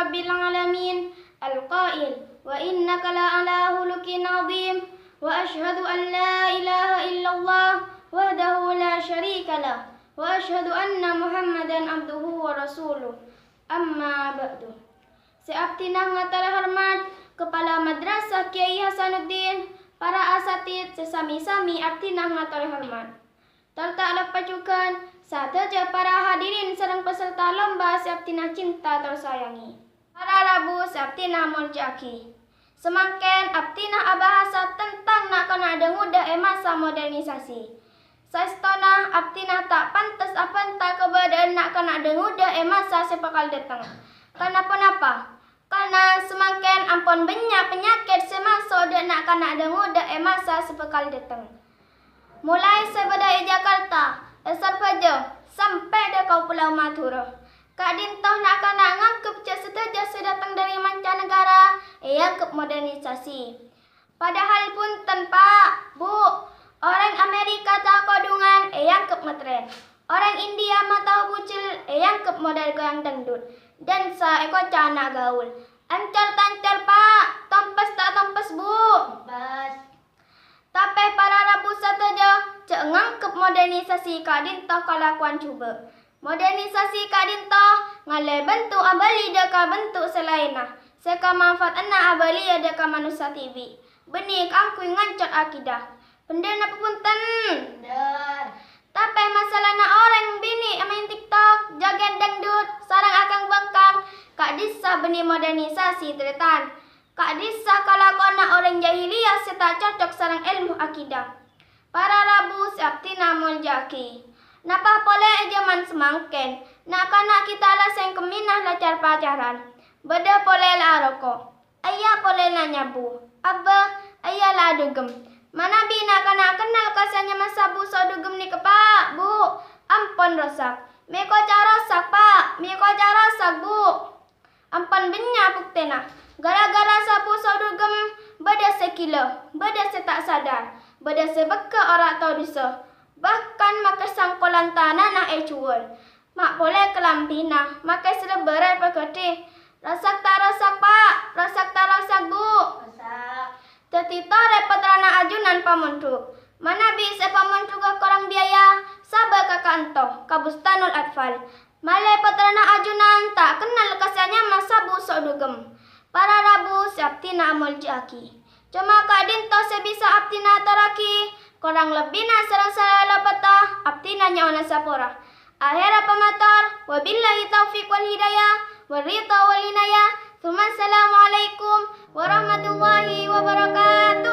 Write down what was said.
rabbil alamin al-qail wa innaka la'ala khuluqin 'azim wa asyhadu an la ilaha illallah wahdahu la syarika lah wa asyhadu anna Muhammadan abduhu wa rasuluh. Amma ba'du. Seabtinah ngatara hormat Kepala Madrasah Kiai Hasanuddin, para asatid sesami-sami abtinah ngatara hormat. Serta lepacukan sateja para hadirin sareng peserta lomba seabtinah cinta tersayangi. Para Rabu seabtinah muljaki. Semakin abtinah abahasa tentang nak kena denguda masa modernisasi. Saistona abtinah tak pantas apanta keberadaan nak kena denguda masa sepakal datang. Kenapa? Karena semakin ampun banyak penyakit semasa dan nak kena denguda masa sepakal datang. Mulai sebadai Jakarta, Esar Pajo, sampai ke Pulau Madura. Kak Dintoh nak kena ngangkep seteja sedatang dari mancanegara, ke modernisasi. Padahal pun tanpa, Bu, orang Amerika tak kodungan, ke ngetren. Orang India mata bucil, ke model goyang dangdut. Dan seekor cana gaul. Ancar-tancar, Pak, tompas tak tompas, Bu. Bas. Tapi para Rabu sateja, cek ngangkep modernisasi Kak Dintoh kalakuan coba. Modernisasi Kak Dintoh ngalai bentuk abali deka bentuk selainah. Seka manfaat anak abali deka manusia TV. Benih angkui ngancot akidah. Pendana pepunten. Tapi masalahnya orang bini main TikTok, joget dangdut, sarang akang bengkang. Kak Disa benih modernisasi teretan. Kak Disa kalakuan orang jahiliyah serta cocok sarang ilmu akidah. Para Rabu seabtinah muljaki. Napa boleh zaman semangken, nak kanak kita lah seng keminah lacar pacaran. Beda boleh lah rokok, ayah boleh lah nyabu, abah ayah lah dugem. Mana bina kanak kenal kasihnya masa bu so dugem ni ke Pak, Bu. Ampun rosak, meko rosak Pak, meko rosak Bu. Ampun benya buktena, gara-gara sabu so dugem, beda sekilo, beda setak sadar, beda sebeka orang tau bisa. Bahkan makai sangkolan tanah na cuul. Mak boleh kelambina, makai seleberai peketi. Rasak tak rasak Pak, rasak tak rasak Bu. Rasak. Tetita repot rana ajunan pamuntuk. Mana bisa pamuntuk ke korang biaya? Sabar kakantong, kabustanul atfal. Malai patrana ajunan tak kenal kasihnya masa bu sok dugem. Para Rabu seabtinah muljaki. Cuma Kak Dintoh sebisa abtinah teraki. Korang lebih nasarang salah patah, abtinanya ona sapora. Akhirnya pemator, wabillahi taufiq wal hidayah, warita wal inayah. Assalamualaikum warahmatullahi wabarakatuh.